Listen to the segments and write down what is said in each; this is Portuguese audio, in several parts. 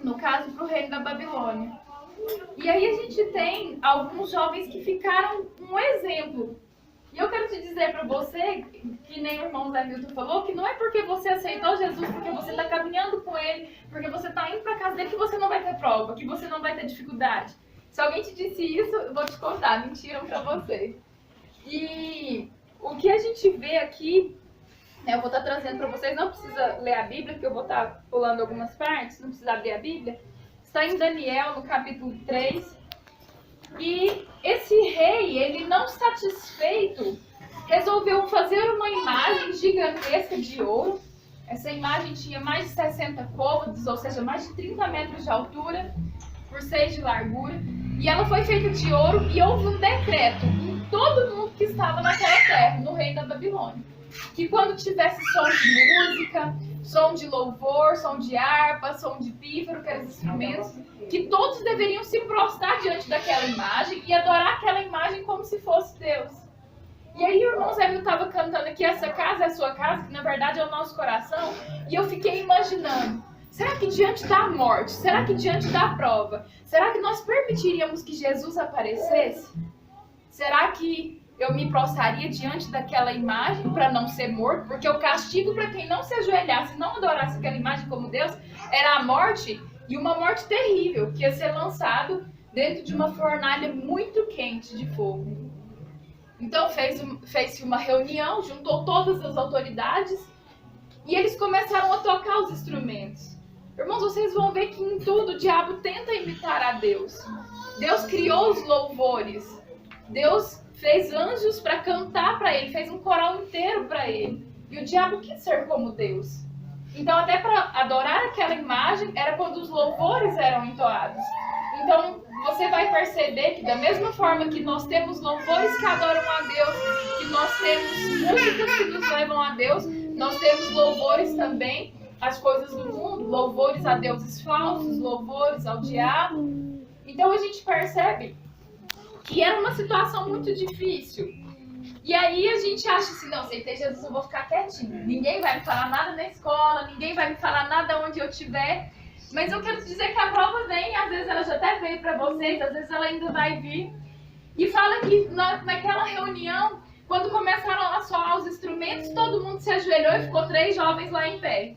no caso, para o reino da Babilônia. E aí a gente tem alguns jovens que ficaram um exemplo. E eu quero te dizer para você, que nem o irmão Zé Milton falou, que não é porque você aceitou Jesus, porque você está caminhando com Ele, porque você está indo para a casa dele, que você não vai ter prova, que você não vai ter dificuldade. Se alguém te disse isso, eu vou te contar, mentiram para você. E o que a gente vê aqui, né, eu vou estar trazendo para vocês, não precisa ler a Bíblia, porque eu vou estar pulando algumas partes, não precisa abrir a Bíblia. Está em Daniel, no capítulo 3. E esse rei, ele não satisfeito, resolveu fazer uma imagem gigantesca de ouro. Essa imagem tinha mais de 60 côvados, ou seja, mais de 30 metros de altura, por 6 de largura. E ela foi feita de ouro e houve um decreto em todo mundo que estava naquela terra, no reino da Babilônia, que quando tivesse som de música, som de louvor, som de harpa, som de pífaro, que eram os instrumentos, que todos deveriam se prostrar diante daquela imagem e adorar aquela imagem como se fosse Deus. E aí o irmão Zé estava cantando aqui, essa casa é a sua casa, que na verdade é o nosso coração, e eu fiquei imaginando, será que diante da morte, será que diante da prova, será que nós permitiríamos que Jesus aparecesse? Será que eu me prostraria diante daquela imagem para não ser morto? Porque o castigo para quem não se ajoelhasse, não adorasse aquela imagem como Deus, era a morte, e uma morte terrível, que ia ser lançado dentro de uma fornalha muito quente de fogo. Então fez-se uma reunião, juntou todas as autoridades, e eles começaram a tocar os instrumentos. Irmãos, vocês vão ver que em tudo o diabo tenta imitar a Deus. Deus criou os louvores. Deus fez anjos para cantar para ele, fez um coral inteiro para ele. E o diabo quis ser como Deus. Então, até para adorar aquela imagem, era quando os louvores eram entoados. Então, você vai perceber que da mesma forma que nós temos louvores que adoram a Deus, que nós temos músicas que nos levam a Deus, nós temos louvores também às coisas do mundo, louvores a deuses falsos, louvores ao diabo. Então, a gente percebe que era uma situação muito difícil. E aí a gente acha assim, não, aceitei Jesus, eu vou ficar quietinho. Ninguém vai me falar nada na escola, ninguém vai me falar nada onde eu estiver. Mas eu quero te dizer que a prova vem, às vezes ela já até veio para vocês, às vezes ela ainda vai vir. E fala que naquela reunião, quando começaram a soar os instrumentos, todo mundo se ajoelhou e ficou 3 jovens lá em pé.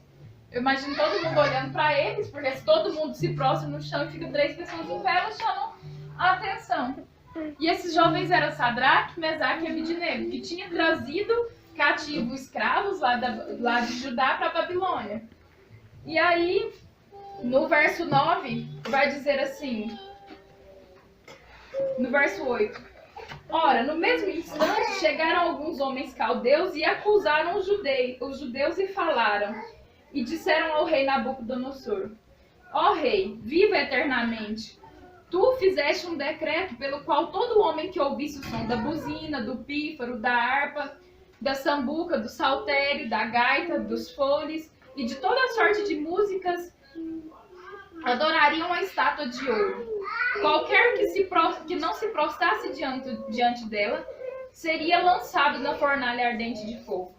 Eu imagino todo mundo olhando para eles, porque se todo mundo se prostra no chão e fica 3 pessoas em pé, elas chamam a atenção. E esses jovens eram Sadraque, Mesaque e Abidnego, que tinham trazido cativos escravos lá de Judá para a Babilônia. E aí, no verso 9, vai dizer assim, no verso 8. Ora, no mesmo instante, chegaram alguns homens caldeus e acusaram os judeus e falaram, e disseram ao rei Nabucodonosor, ó rei, viva eternamente! Tu fizeste um decreto pelo qual todo homem que ouvisse o som da buzina, do pífaro, da harpa, da sambuca, do saltério, da gaita, dos foles e de toda sorte de músicas adorariam a estátua de ouro. Qualquer que não se prostrasse diante dela seria lançado na fornalha ardente de fogo.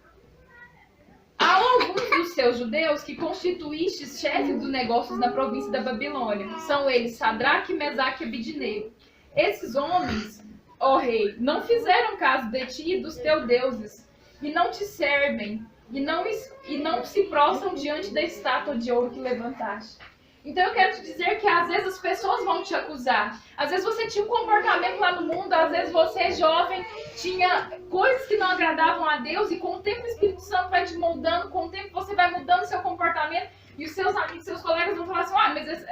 Há alguns dos seus judeus que constituístes chefes dos negócios na província da Babilônia. São eles Sadraque, Mesaque e Abidnego. Esses homens, ó rei, não fizeram caso de ti e dos teus deuses, e não te servem, e não se prostram diante da estátua de ouro que levantaste. Então eu quero te dizer que às vezes as pessoas vão te acusar. Às vezes você tinha um comportamento lá no mundo, às vezes você, jovem, tinha coisas que não agradavam a Deus, e com o tempo o Espírito Santo vai te moldando, com o tempo você vai mudando seu comportamento, e os seus amigos, seus colegas vão falar assim, mas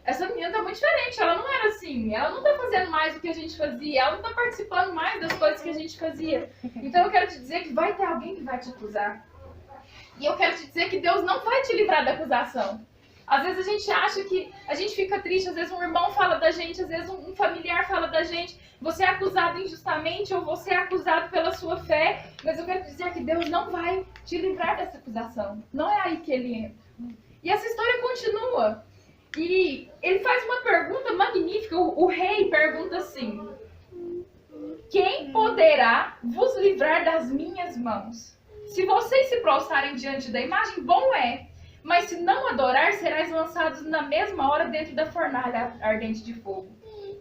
essa menina tá muito diferente, ela não era assim, ela não tá fazendo mais do que a gente fazia, ela não tá participando mais das coisas que a gente fazia. Então eu quero te dizer que vai ter alguém que vai te acusar. E eu quero te dizer que Deus não vai te livrar da acusação. Às vezes a gente acha que a gente fica triste, às vezes um irmão fala da gente, às vezes um familiar fala da gente, você é acusado injustamente ou você é acusado pela sua fé, mas eu quero dizer que Deus não vai te livrar dessa acusação. Não é aí que ele entra. E essa história continua. E ele faz uma pergunta magnífica, o rei pergunta assim, quem poderá vos livrar das minhas mãos? Se vocês se prostrarem diante da imagem, bom é. Mas se não adorar, serás lançados na mesma hora dentro da fornalha ardente de fogo.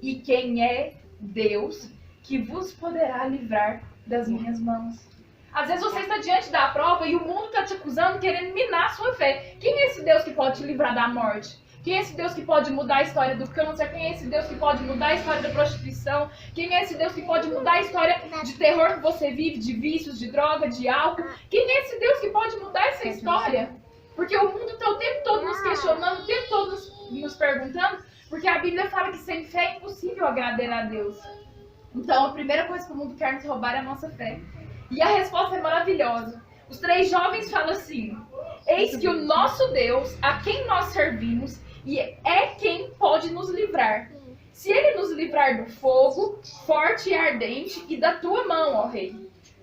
E quem é Deus que vos poderá livrar das minhas mãos? Às vezes você está diante da prova e o mundo está te acusando, querendo minar a sua fé. Quem é esse Deus que pode te livrar da morte? Quem é esse Deus que pode mudar a história do câncer? Quem é esse Deus que pode mudar a história da prostituição? Quem é esse Deus que pode mudar a história de terror que você vive, de vícios, de droga, de álcool? Quem é esse Deus que pode mudar essa história? Porque o mundo está o tempo todo nos questionando, o tempo todo nos perguntando, porque a Bíblia fala que sem fé é impossível agradar a Deus. Então a primeira coisa que o mundo quer nos roubar é a nossa fé. E a resposta é maravilhosa. Os 3 jovens falam assim: eis que o nosso Deus, a quem nós servimos, e é quem pode nos livrar. Se ele nos livrar do fogo, forte e ardente, e da tua mão, ó rei.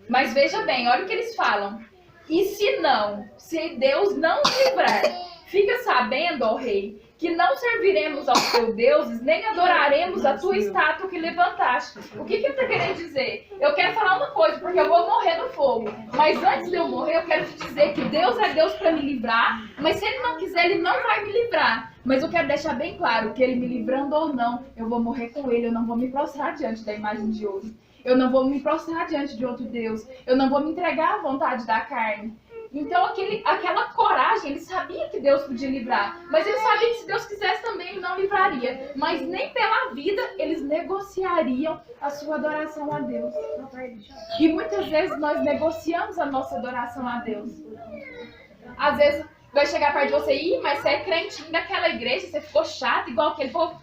Mas veja bem, olha o que eles falam. E se não, se Deus não nos livrar, fica sabendo, ó rei, que não serviremos aos teus deuses, nem adoraremos a tua estátua que levantaste. O que ele está querendo dizer? Eu quero falar uma coisa, porque eu vou morrer no fogo. Mas antes de eu morrer, eu quero te dizer que Deus é Deus para me livrar, mas se ele não quiser, ele não vai me livrar. Mas eu quero deixar bem claro que ele me livrando ou não, eu vou morrer com ele, eu não vou me prostrar diante da imagem de ouro. Eu não vou me prostrar diante de outro Deus. Eu não vou me entregar à vontade da carne. Então aquela coragem, ele sabia que Deus podia livrar, mas ele sabia que se Deus quisesse também ele não livraria. Mas nem pela vida eles negociariam a sua adoração a Deus. E muitas vezes nós negociamos a nossa adoração a Deus. Às vezes vai chegar perto de você, mas você é crentinho daquela igreja, você ficou chato igual aquele povo.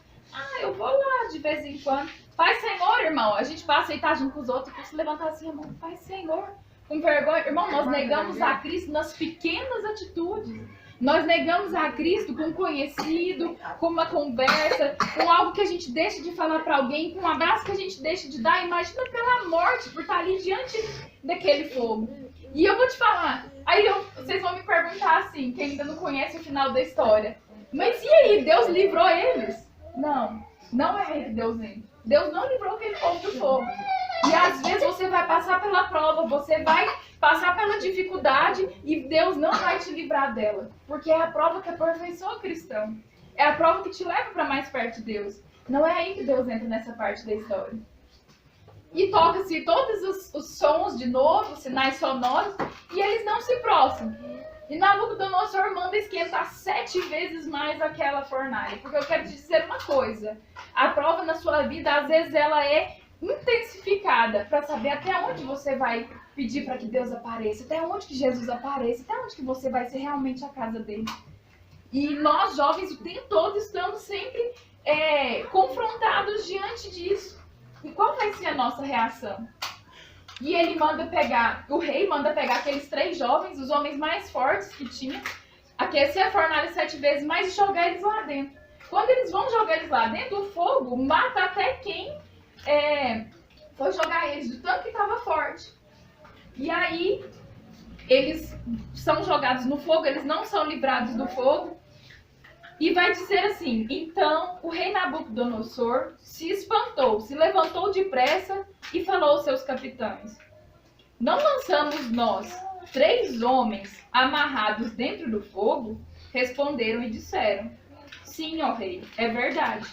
Eu vou lá de vez em quando. Pai, Senhor, irmão, a gente vai aceitar junto com os outros, e se levantar assim, irmão, Pai, Senhor. Com vergonha, irmão, nós negamos a Cristo nas pequenas atitudes. Nós negamos a Cristo com um conhecido, com uma conversa, com algo que a gente deixa de falar para alguém, com um abraço que a gente deixa de dar. Imagina pela morte, por estar ali diante daquele fogo. E eu vou te falar, vocês vão me perguntar assim, quem ainda não conhece o final da história. Mas e aí, Deus livrou eles? Não é aí que Deus entra. Deus não livrou aquele povo do fogo. E às vezes você vai passar pela prova, você vai passar pela dificuldade e Deus não vai te livrar dela. Porque é a prova que aperfeiçoa o cristão. É a prova que te leva para mais perto de Deus. Não é aí que Deus entra nessa parte da história. E toca-se todos os sons de novo, sinais sonoros, e eles não se prostram. E Nabucodonosor manda esquentar 7 vezes mais aquela fornalha. Porque eu quero te dizer uma coisa. A prova na sua vida, às vezes, ela é intensificada para saber até onde você vai pedir para que Deus apareça, até onde que Jesus apareça, até onde que você vai ser realmente a casa dele. E nós, jovens, o tempo todo estamos sempre confrontados diante disso. E qual vai ser a nossa reação? E ele o rei manda pegar aqueles 3 jovens, os homens mais fortes que tinha, aquecer a fornalha 7 vezes mais e jogar eles lá dentro. Quando eles vão jogar eles lá dentro, o fogo mata até quem foi jogar eles, do tanto que estava forte. E aí, eles são jogados no fogo, eles não são livrados do fogo. E vai dizer assim: então o rei Nabucodonosor se espantou, se levantou depressa e falou aos seus capitães: não lançamos nós 3 homens amarrados dentro do fogo? Responderam e disseram: sim, ó rei, é verdade.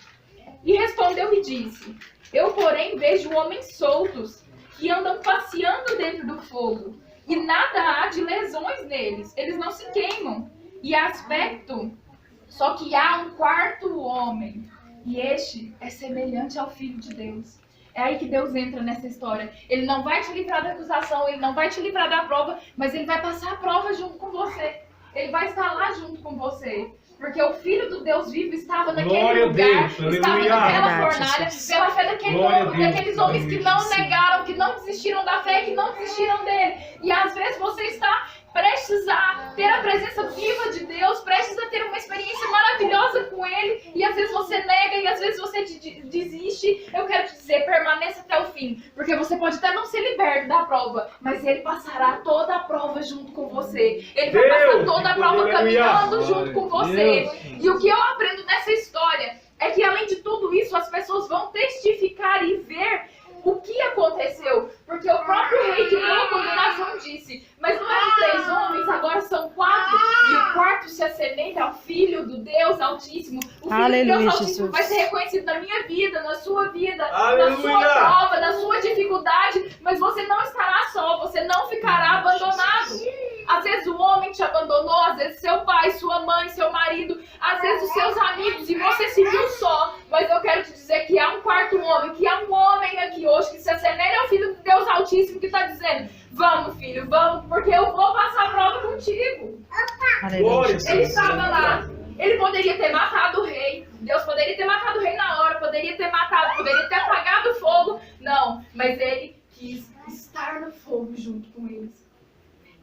E respondeu e disse: eu, porém, vejo homens soltos que andam passeando dentro do fogo, e nada há de lesões neles, eles não se queimam. E aspecto, só que há um 4º homem, e este é semelhante ao Filho de Deus. É aí que Deus entra nessa história. Ele não vai te livrar da acusação, ele não vai te livrar da prova, mas ele vai passar a prova junto com você. Ele vai estar lá junto com você. Porque o Filho do Deus vivo estava naquele lugar, estava naquela fornalha, pela fé daqueles homens que não negaram, que não desistiram da fé, que não desistiram dele. E às vezes você está prestes a ter a presença viva de Deus, prestes a ter uma experiência maravilhosa com Ele, e às vezes você nega, e às vezes você desiste. Eu quero te dizer, permaneça até o fim, porque você pode até não ser liberto da prova, mas Ele passará toda a prova junto com você. Ele vai passar toda a prova caminhando junto com você. E o que eu aprendo nessa história é que, além de tudo isso, as pessoas vão testificar e ver o que aconteceu, porque o próprio rei que deu a condenação disse, mas não eram 3 homens, agora são 4, e o quarto se assemelha ao Filho do Deus Altíssimo. O Filho Aleluia, do Deus Altíssimo Jesus. vai ser reconhecido na minha vida, na sua vida, Aleluia. na sua prova, na sua dificuldade, mas você não estará só, você não ficará abandonado. Às vezes o homem te abandonou, às vezes seu pai, sua mãe, seu marido, às vezes os seus amigos, e você se viu só. Mas eu quero te dizer que há um quarto homem, que há um homem aqui hoje que se assemelha ao Filho de Deus Altíssimo, que está dizendo, vamos filho, vamos, porque eu vou passar a prova contigo. Aleluia. Ele estava lá, ele poderia ter matado o rei, Deus poderia ter matado o rei na hora, poderia ter matado, poderia ter apagado o fogo, não, mas ele quis estar no fogo junto com eles.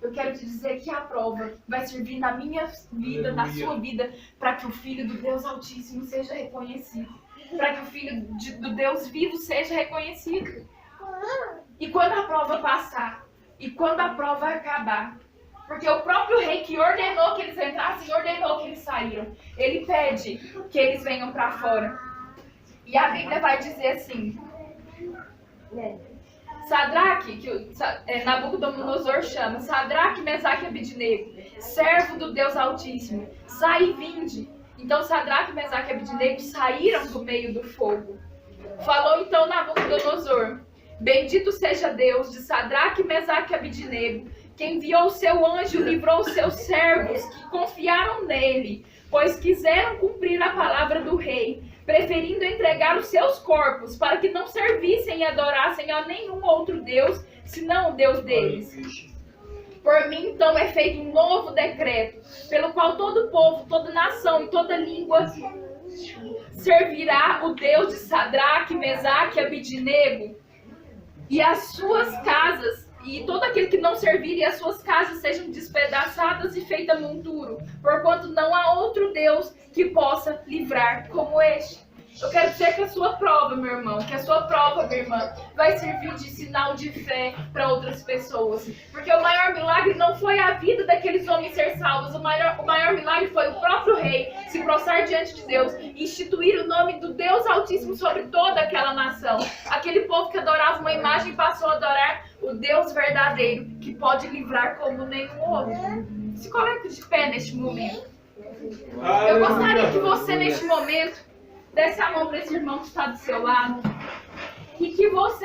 Eu quero te dizer que a prova vai servir na minha vida, na sua vida, para que o Filho do Deus Altíssimo seja reconhecido. Para que o Filho do Deus vivo seja reconhecido. E quando a prova passar, e quando a prova acabar, porque o próprio rei que ordenou que eles entrassem, ordenou que eles saíram. Ele pede que eles venham para fora. E a Bíblia vai dizer assim... Sadraque, que Nabucodonosor chama, Sadraque, Mesaque e Abidnego, servo do Deus Altíssimo, sai e vinde. Então Sadraque, Mesaque e Abidnego saíram do meio do fogo. Falou então Nabucodonosor, bendito seja Deus de Sadraque, Mesaque e Abidnego, que enviou o seu anjo e livrou os seus servos que confiaram nele, pois quiseram cumprir a palavra do rei, preferindo entregar os seus corpos para que não servissem e adorassem a nenhum outro Deus, senão o Deus deles. Por mim, então, é feito um novo decreto, pelo qual todo povo, toda nação e toda língua servirá o Deus de Sadraque, Mesaque e Abidnego, e as suas casas, e todo aquele que não servir e as suas casas sejam despedaçadas e feita monturo, porquanto não há outro Deus que possa livrar como este. Eu quero dizer que a sua prova, meu irmão, que a sua prova, minha irmã, vai servir de sinal de fé para outras pessoas. Porque o maior milagre não foi a vida daqueles homens ser salvos, o maior milagre foi o próprio rei se prostrar diante de Deus, instituir o nome do Deus Altíssimo sobre toda aquela nação. Aquele povo que adorava uma imagem passou a adorar o Deus verdadeiro, que pode livrar como nenhum outro. Se coloque de pé neste momento. Eu gostaria que você, neste momento, desse a mão para esse irmão que está do seu lado. E que você